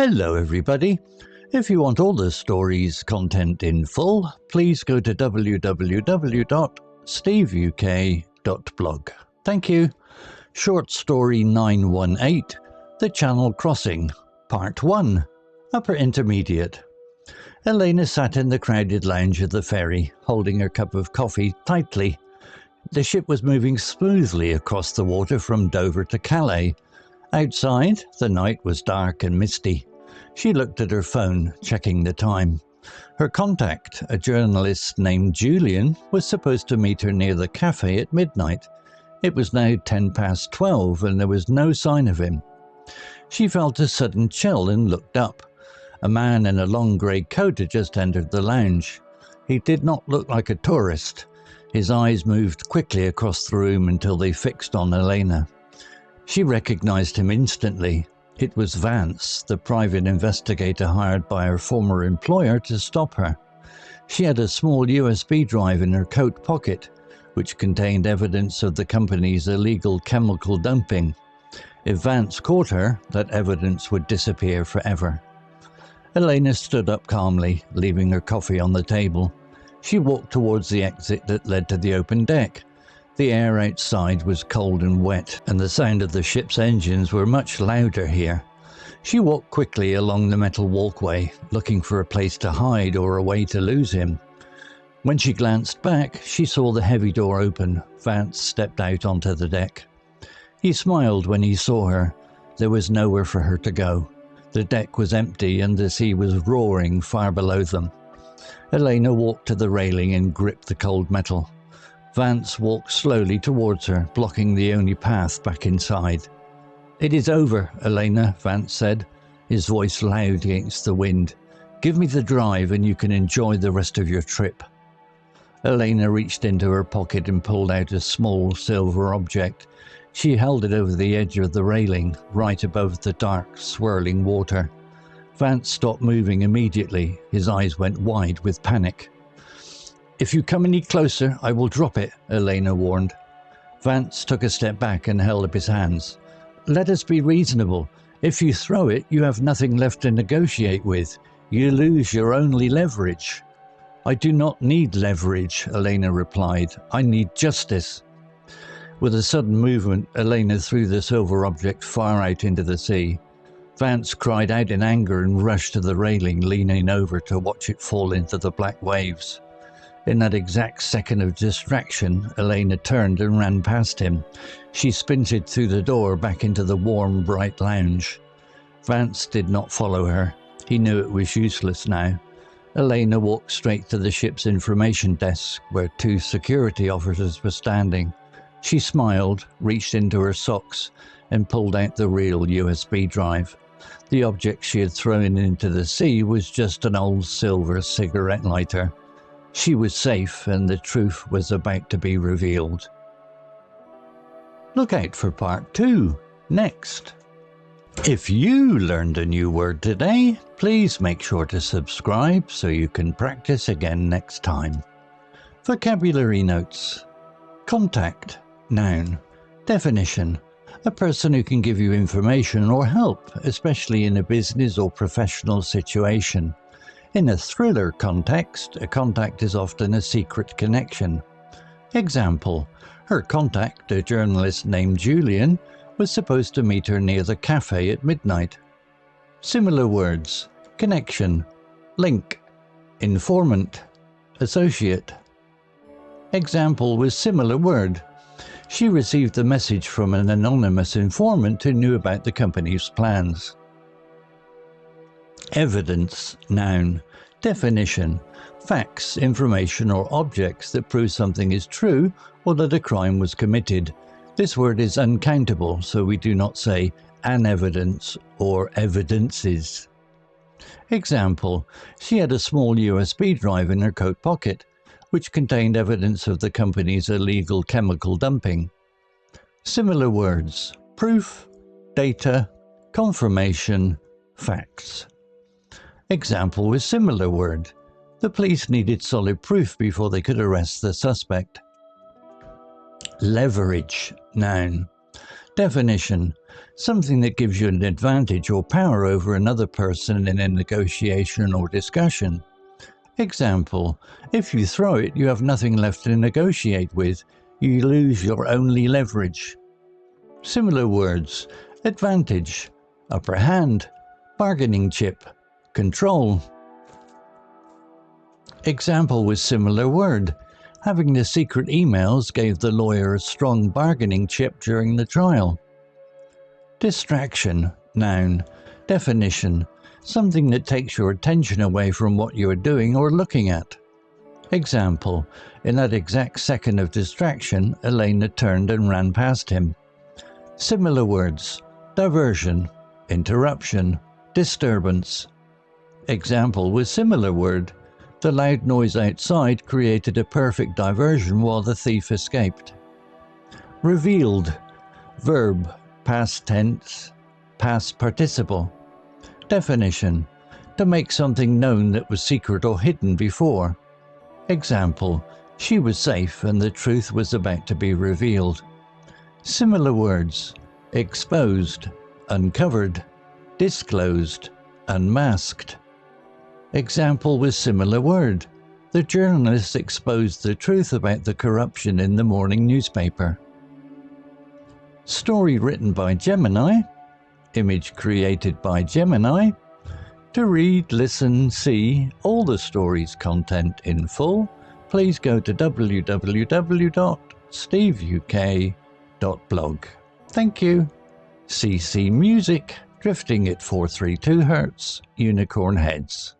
Hello everybody. If you want all the story's content in full, please go to www.steveuk.blog. Thank you. Short story 918, The Channel Crossing, Part 1, Upper Intermediate. Elena sat in the crowded lounge of the ferry, holding her cup of coffee tightly. The ship was moving smoothly across the water from Dover to Calais. Outside, the night was dark and misty. She looked at her phone, checking the time. Her contact, a journalist named Julian, was supposed to meet her near the café at midnight. It was now 12:10 and there was no sign of him. She felt a sudden chill and looked up. A man in a long grey coat had just entered the lounge. He did not look like a tourist. His eyes moved quickly across the room until they fixed on Elena. She recognized him instantly. It was Vance, the private investigator hired by her former employer to stop her. She had a small USB drive in her coat pocket, which contained evidence of the company's illegal chemical dumping. If Vance caught her, that evidence would disappear forever. Elena stood up calmly, leaving her coffee on the table. She walked towards the exit that led to the open deck. The air outside was cold and wet, and the sound of the ship's engines were much louder here. She walked quickly along the metal walkway, looking for a place to hide or a way to lose him. When she glanced back, she saw the heavy door open. Vance stepped out onto the deck. He smiled when he saw her. There was nowhere for her to go. The deck was empty and the sea was roaring far below them. Elena walked to the railing and gripped the cold metal. Vance walked slowly towards her, blocking the only path back inside. "It is over, Elena," Vance said, his voice loud against the wind. "Give me the drive and you can enjoy the rest of your trip." Elena reached into her pocket and pulled out a small silver object. She held it over the edge of the railing, right above the dark, swirling water. Vance stopped moving immediately. His eyes went wide with panic. "If you come any closer, I will drop it," Elena warned. Vance took a step back and held up his hands. "Let us be reasonable. If you throw it, you have nothing left to negotiate with. You lose your only leverage." "I do not need leverage," Elena replied. "I need justice." With a sudden movement, Elena threw the silver object far out into the sea. Vance cried out in anger and rushed to the railing, leaning over to watch it fall into the black waves. In that exact second of distraction, Elena turned and ran past him. She sprinted through the door back into the warm, bright lounge. Vance did not follow her. He knew it was useless now. Elena walked straight to the ship's information desk, where 2 security officers were standing. She smiled, reached into her socks, and pulled out the real USB drive. The object she had thrown into the sea was just an old silver cigarette lighter. She was safe, and the truth was about to be revealed. Look out for part 2, next. If you learned a new word today, please make sure to subscribe so you can practice again next time. Vocabulary notes. Contact, noun. Definition. A person who can give you information or help, especially in a business or professional situation. In a thriller context, a contact is often a secret connection. Example, her contact, a journalist named Julian, was supposed to meet her near the café at midnight. Similar words, connection, link, informant, associate. Example with similar word. She received a message from an anonymous informant who knew about the company's plans. Evidence, noun. Definition. Facts, information or objects that prove something is true or that a crime was committed. This word is uncountable, so we do not say an evidence or evidences. Example. She had a small USB drive in her coat pocket, which contained evidence of the company's illegal chemical dumping. Similar words. Proof, data, confirmation, facts. Example with similar word. The police needed solid proof before they could arrest the suspect. Leverage, noun. Definition: something that gives you an advantage or power over another person in a negotiation or discussion. Example: if you throw it, you have nothing left to negotiate with. You lose your only leverage. Similar words: advantage, upper hand, bargaining chip, control. Example with similar word: having the secret emails gave the lawyer a strong bargaining chip during the trial. Distraction, noun. Definition: something that takes your attention away from what you are doing or looking at. Example: in that exact second of distraction, Elena turned and ran past him. Similar words: diversion, interruption, disturbance. Example with similar word: the loud noise outside created a perfect diversion while the thief escaped. Revealed, verb, past tense, past participle. Definition: to make something known that was secret or hidden before. Example: she was safe and the truth was about to be revealed. Similar words: exposed, uncovered, disclosed, unmasked. Example with similar word: the journalist exposed the truth about the corruption in the morning newspaper. Story written by Gemini. Image created by Gemini. To read, listen, see all the story's content in full, please go to www.steveuk.blog. Thank you. CC Music, drifting at 432 Hz, Unicorn Heads.